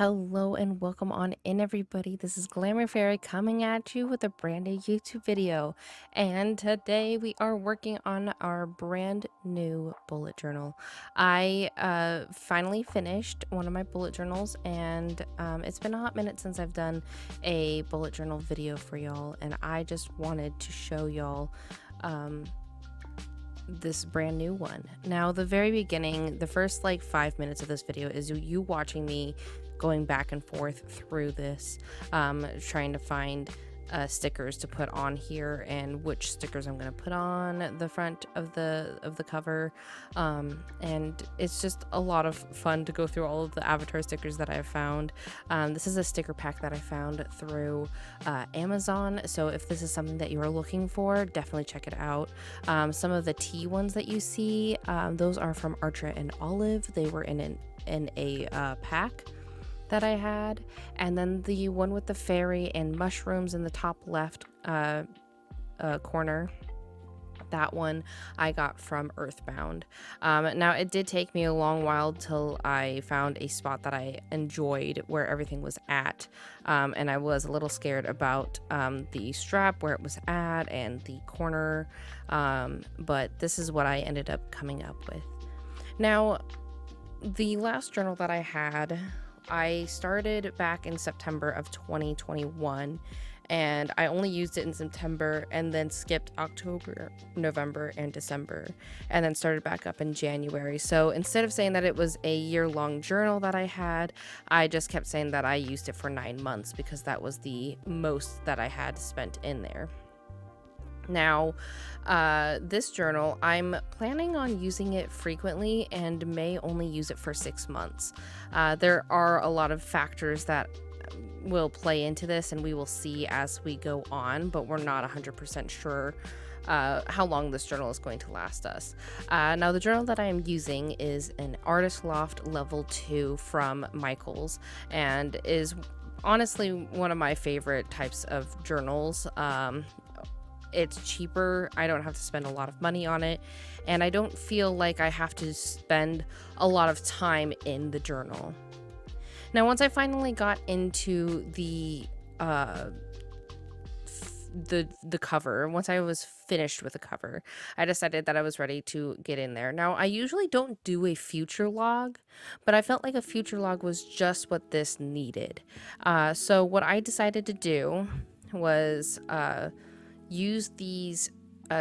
Hello and welcome on in, everybody. This is Glamour Fairy coming at you with a brand new YouTube video. And today we are working on our brand new bullet journal. I finally finished one of my bullet journals, and it's been a hot minute since I've done a bullet journal video for y'all. And I just wanted to show y'all this brand new one. Now, the very beginning, the first like 5 minutes of this video is you watching me going back and forth through this, trying to find stickers to put on here and which stickers I'm going to put on the front of the cover, and it's just a lot of fun to go through all of the avatar stickers that I've found. This is a sticker pack that I found through Amazon, so if this is something that you are looking for, definitely check it out. Some of the tea ones that you see, those are from Archer and Olive. They were in a pack that I had, and then the one with the fairy and mushrooms in the top left corner, that one I got from Earthbound. Now, it did take me a long while till I found a spot that I enjoyed where everything was at, and I was a little scared about the strap where it was at and the corner, but this is what I ended up coming up with. Now, the last journal that I had, I started back in September of 2021, and I only used it in September and then skipped October, November, and December, and then started back up in January. So instead of saying that it was a year-long journal that I had, I just kept saying that I used it for 9 months because that was the most that I had spent in there. Now, this journal, I'm planning on using it frequently and may only use it for 6 months. There are a lot of factors that will play into this, and we will see as we go on, but we're not 100% sure how long this journal is going to last us. Now, the journal that I am using is an Artist Loft Level 2 from Michaels, and is honestly one of my favorite types of journals. It's cheaper, I don't have to spend a lot of money on it, and I don't feel like I have to spend a lot of time in the journal. Now, once I finally got into the cover, once I was finished with the cover, I decided that I was ready to get in there. Now, I usually don't do a future log, but I felt like a future log was just what this needed. So what I decided to do was use these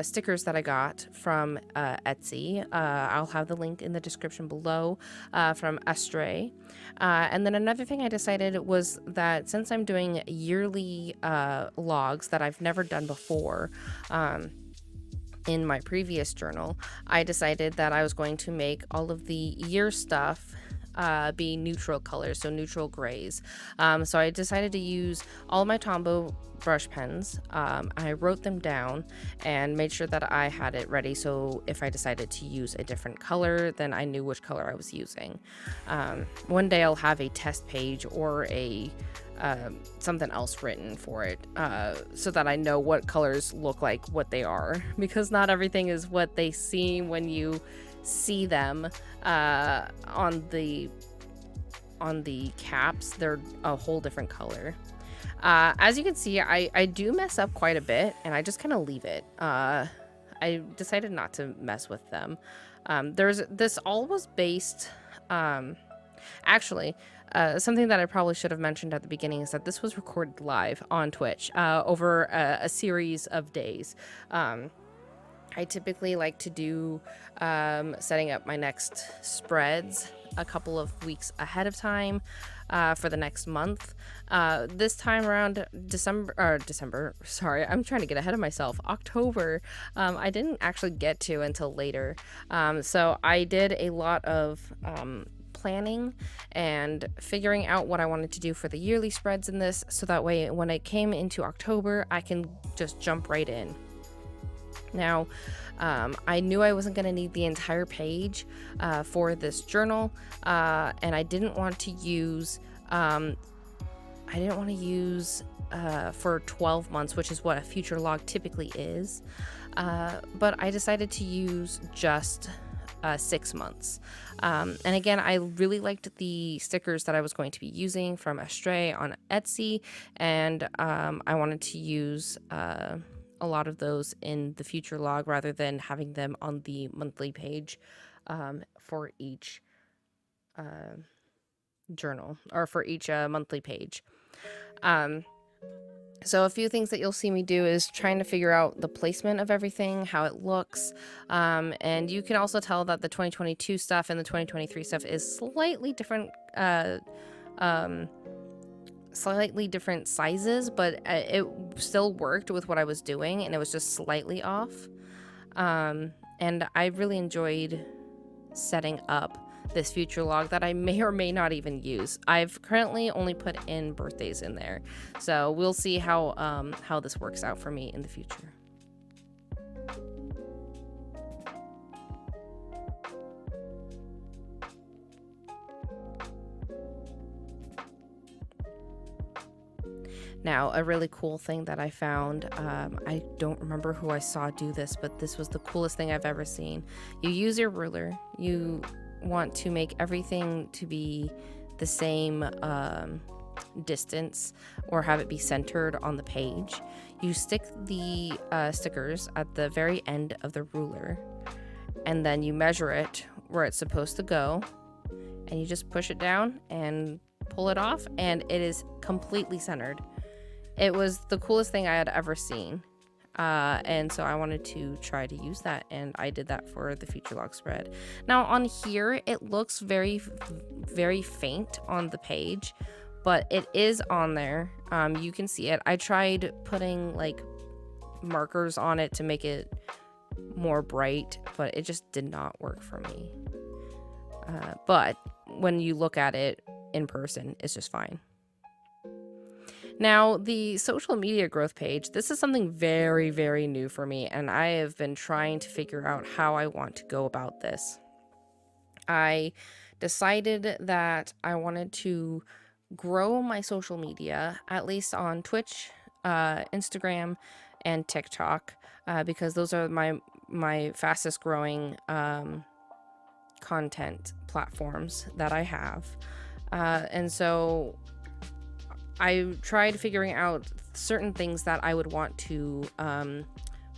stickers that I got from Etsy. I'll have the link in the description below, from Astray. And then another thing I decided was that since I'm doing yearly logs that I've never done before, in my previous journal, I decided that I was going to make all of the year stuff be neutral colors, so neutral grays. So I decided to use all of my Tombow brush pens. I wrote them down and made sure that I had it ready, so if I decided to use a different color, then I knew which color I was using. One day I'll have a test page or a something else written for it, so that I know what colors look like what they are, because not everything is what they seem when you see them on the caps. They're a whole different color. As you can see, I do mess up quite a bit, and I just kind of leave it. I decided not to mess with them. This all was based, actually, something that I probably should have mentioned at the beginning is that this was recorded live on Twitch over a series of days. I typically like to do setting up my next spreads a couple of weeks ahead of time for the next month. This time around December, sorry, I'm trying to get ahead of myself. October, I didn't actually get to until later. So I did a lot of planning and figuring out what I wanted to do for the yearly spreads in this, so that way when it came into October, I can just jump right in. Now, I knew I wasn't going to need the entire page for this journal, and I didn't want to use for 12 months, which is what a future log typically is, but I decided to use just 6 months. And again, I really liked the stickers that I was going to be using from Astray on Etsy, and I wanted to use a lot of those in the future log rather than having them on the monthly page for each journal, or for each monthly page. So a few things that you'll see me do is trying to figure out the placement of everything, how it looks, and you can also tell that the 2022 stuff and the 2023 stuff is slightly different sizes, but it still worked with what I was doing, and it was just slightly off. And I really enjoyed setting up this future log that I may or may not even use. I've currently only put in birthdays in there, so we'll see how this works out for me in the future. Now, a really cool thing that I found, I don't remember who I saw do this, but this was the coolest thing I've ever seen. You use your ruler, you want to make everything to be the same distance, or have it be centered on the page. You stick the stickers at the very end of the ruler, and then you measure it where it's supposed to go, and you just push it down and pull it off, and it is completely centered. It was the coolest thing I had ever seen. And so I wanted to try to use that, and I did that for the future log spread. Now on here, it looks very, very faint on the page, but it is on there. You can see it. I tried putting like markers on it to make it more bright, but it just did not work for me. But when you look at it in person, it's just fine. Now, the social media growth page, this is something very, very new for me, and I have been trying to figure out how I want to go about this. I decided that I wanted to grow my social media, at least on Twitch, Instagram, and TikTok, because those are my fastest growing content platforms that I have. And so I tried figuring out certain things that I would want to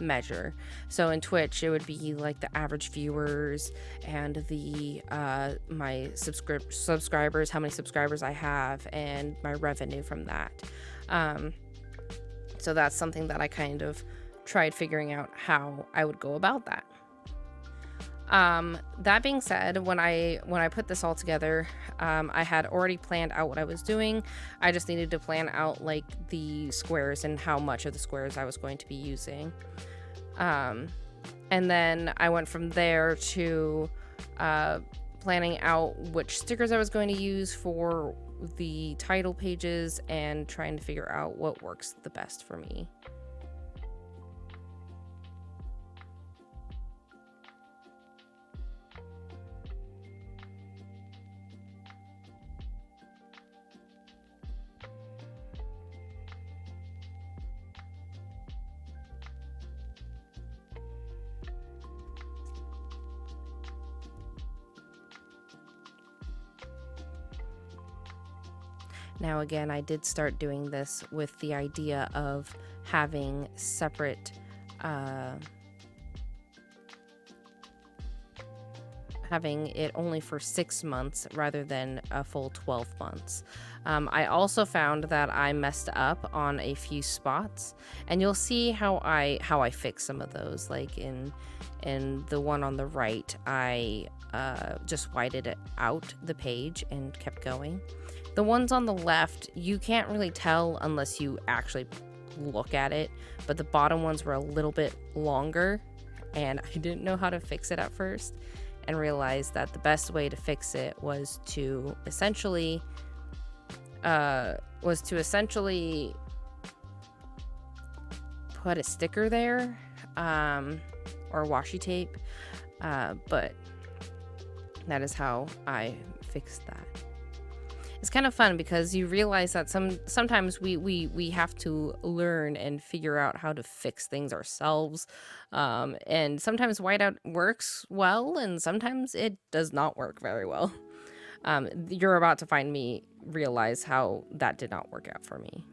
measure. So in Twitch, it would be like the average viewers and the my subscribers, how many subscribers I have, and my revenue from that. So that's something that I kind of tried figuring out how I would go about that. That being said, when I put this all together, I had already planned out what I was doing. I just needed to plan out like the squares and how much of the squares I was going to be using. And then I went from there to planning out which stickers I was going to use for the title pages and trying to figure out what works the best for me. Now again, I did start doing this with the idea of having separate having it only for 6 months rather than a full 12 months. I also found that I messed up on a few spots, and you'll see how I fix some of those. Like in the one on the right, I just whited it out the page and kept going. The ones on the left, you can't really tell unless you actually look at it, but the bottom ones were a little bit longer, and I didn't know how to fix it at first, and realized that the best way to fix it was to essentially put a sticker there, or washi tape, but that is how I fixed that. it's kind of fun because you realize that sometimes we have to learn and figure out how to fix things ourselves. And sometimes whiteout works well, and sometimes it does not work very well. You're about to find me realize how that did not work out for me.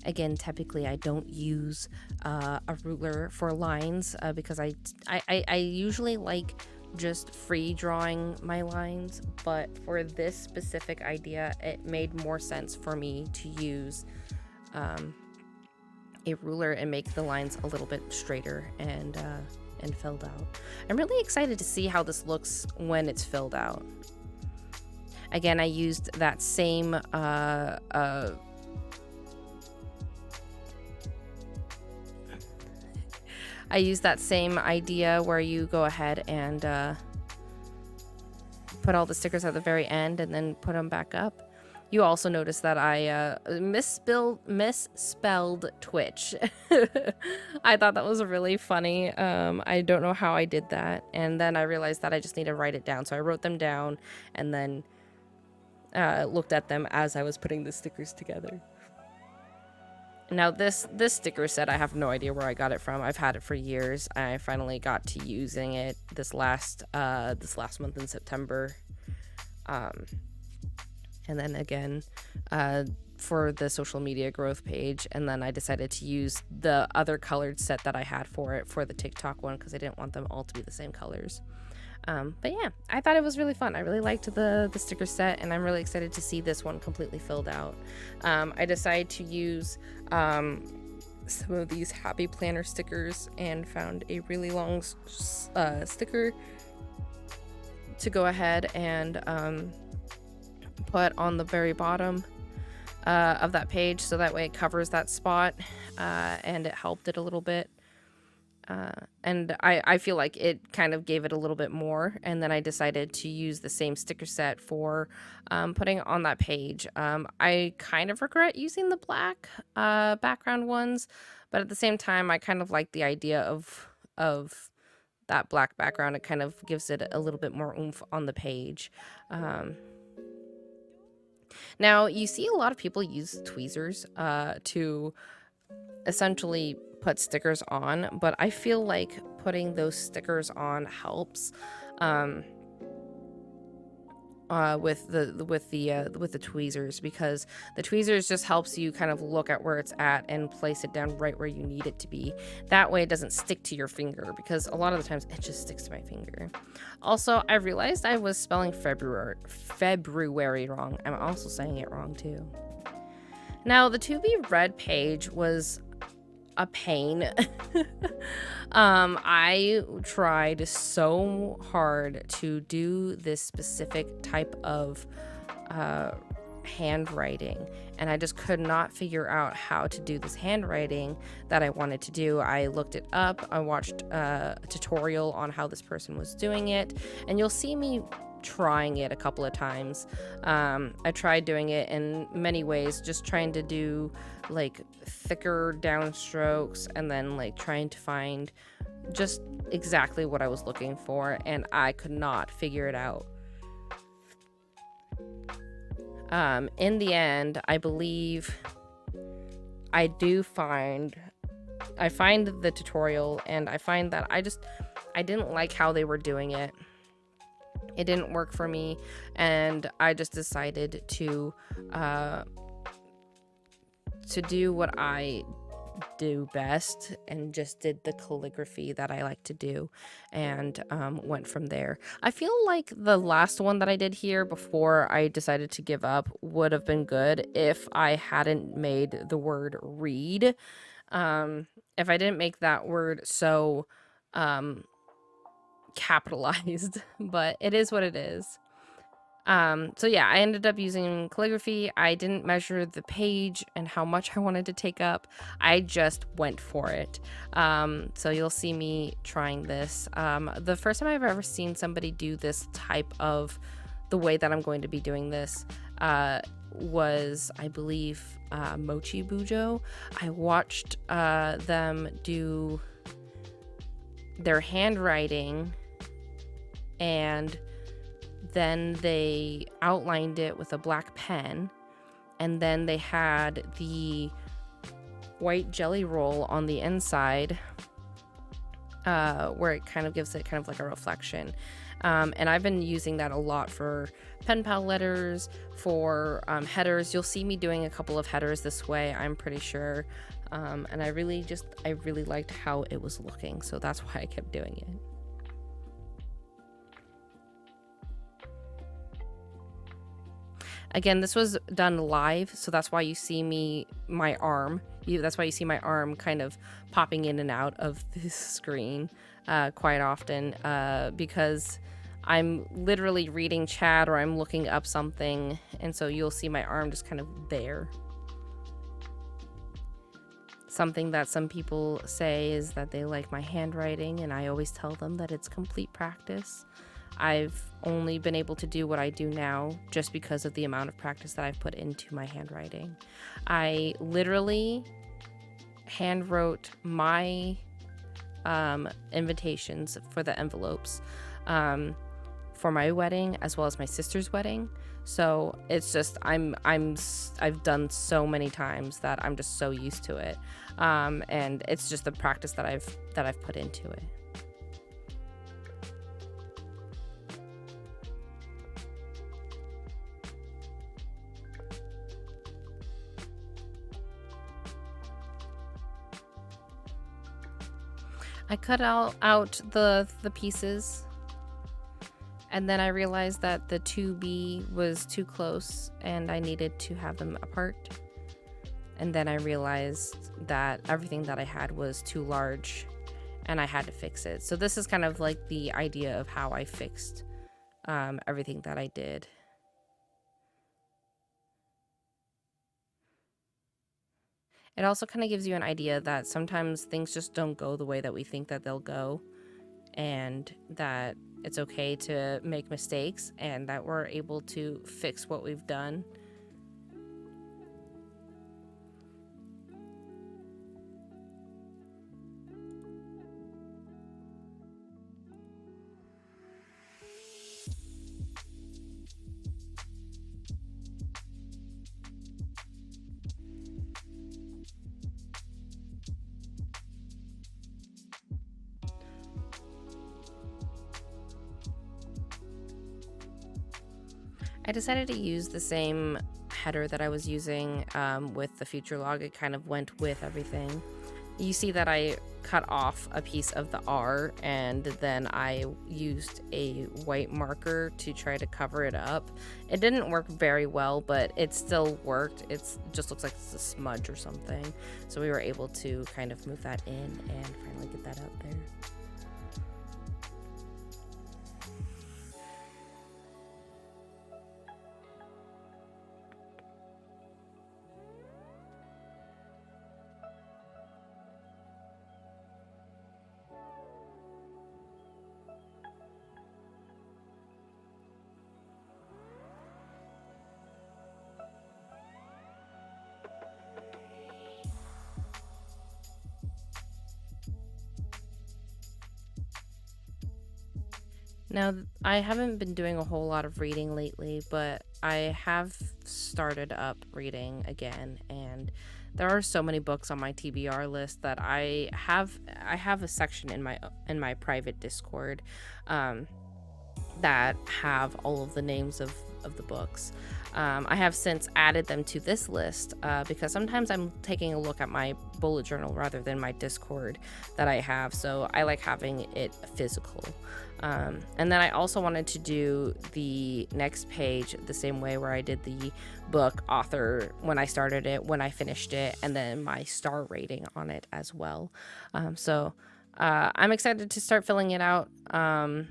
Again, typically I don't use a ruler for lines because I usually like just free drawing my lines, but for this specific idea, it made more sense for me to use a ruler and make the lines a little bit straighter and filled out. I'm really excited to see how this looks when it's filled out. Again, I used that same idea where you go ahead and put all the stickers at the very end and then put them back up. You also notice that I misspelled Twitch. I thought that was really funny. I don't know how I did that. And then I realized that I just need to write it down. So I wrote them down and then looked at them as I was putting the stickers together. Now this sticker set, I have no idea where I got it from. I've had it for years. I finally got to using it this last month in September. And then again for the social media growth page, and then I decided to use the other colored set that I had for it for the TikTok one because I didn't want them all to be the same colors. But yeah, I thought it was really fun. I really liked the sticker set, and I'm really excited to see this one completely filled out. I decided to use some of these Happy Planner stickers and found a really long sticker to go ahead and put on the very bottom of that page, so that way it covers that spot, and it helped it a little bit. And I feel like it kind of gave it a little bit more, and then I decided to use the same sticker set for putting on that page. I kind of regret using the black background ones, but at the same time I kind of like the idea of that black background. It kind of gives it a little bit more oomph on the page. Now you see a lot of people use tweezers to essentially put stickers on, but I feel like putting those stickers on helps with the tweezers, because the tweezers just helps you kind of look at where it's at and place it down right where you need it to be. That way it doesn't stick to your finger, because a lot of the times it just sticks to my finger. Also, I realized I was spelling February wrong. I'm also saying it wrong too. Now the To Be Read page was a pain. I tried so hard to do this specific type of handwriting, and I just could not figure out how to do this handwriting that I wanted to do. I looked it up, I watched a tutorial on how this person was doing it, and you'll see me trying it a couple of times. I tried doing it in many ways, just trying to do like thicker downstrokes, and then like trying to find just exactly what I was looking for, and I could not figure it out. In the end, I believe I find the tutorial, and I find that I didn't like how they were doing it. It didn't work for me, and I just decided to do what I do best, and just did the calligraphy that I like to do, and went from there. I feel like the last one that I did here before I decided to give up would have been good if I hadn't made the word read. If I didn't make that word so capitalized, but it is what it is. So yeah, I ended up using calligraphy. I didn't measure the page and how much I wanted to take up. I just went for it. So you'll see me trying this. The first time I've ever seen somebody do this type of the way that I'm going to be doing this was, I believe, Mochi Bujo. I watched them do their handwriting, and then they outlined it with a black pen, and then they had the white jelly roll on the inside where it kind of gives it kind of like a reflection. And I've been using that a lot for pen pal letters, for headers. You'll see me doing a couple of headers this way, I'm pretty sure. And I really liked how it was looking, so that's why I kept doing it. Again, this was done live, so that's why you see my arm. That's why you see my arm kind of popping in and out of this screen quite often, because I'm literally reading chat or I'm looking up something, and so you'll see my arm just kind of there. Something that some people say is that they like my handwriting, and I always tell them that it's complete practice. I've only been able to do what I do now just because of the amount of practice that I've put into my handwriting. I literally hand wrote my invitations for the envelopes for my wedding as well as my sister's wedding. So it's just I've done so many times that I'm just so used to it, and it's just the practice that I've put into it. I cut out the pieces, and then I realized that the 2B was too close and I needed to have them apart. And then I realized that everything that I had was too large and I had to fix it. So this is kind of like the idea of how I fixed everything that I did. It also kind of gives you an idea that sometimes things just don't go the way that we think that they'll go, and that it's okay to make mistakes and that we're able to fix what we've done. I decided to use the same header that I was using with the future log. It kind of went with everything. You see that I cut off a piece of the R, and then I used a white marker to try to cover it up. It didn't work very well, but it still worked. It just looks like it's a smudge or something. So we were able to kind of move that in and finally get that out there. Now, I haven't been doing a whole lot of reading lately, but I have started up reading again, and there are so many books on my TBR list that I have a section in my private Discord that have all of the names of the books. I have since added them to this list because sometimes I'm taking a look at my bullet journal rather than my Discord that I have, so I like having it physical. And then I also wanted to do the next page the same way, where I did the book, author, when I started it, when I finished it, and then my star rating on it as well. So I'm excited to start filling it out, and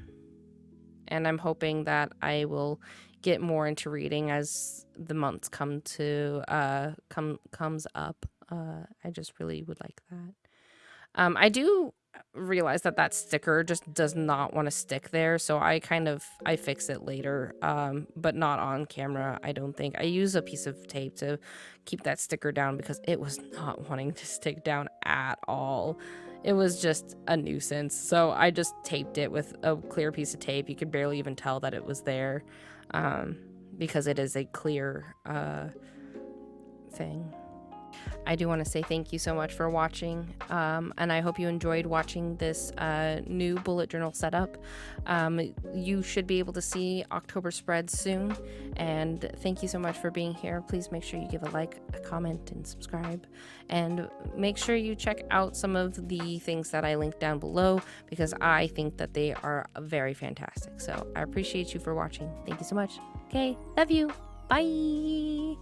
I'm hoping that I will get more into reading as the months comes up. I just really would like that. I do realize that sticker just does not want to stick there, so I fix it later, but not on camera. I don't think I use a piece of tape to keep that sticker down because it was not wanting to stick down at all. It was just a nuisance, so I just taped it with a clear piece of tape. You could barely even tell that it was there, because it is a clear thing. I do want to say thank you so much for watching, and I hope you enjoyed watching this new bullet journal setup. You should be able to see October spreads soon, and thank you so much for being here. Please make sure you give a like, a comment, and subscribe, and make sure you check out some of the things that I linked down below because I think that they are very fantastic. So I appreciate you for watching. Thank you so much. Okay, love you. Bye.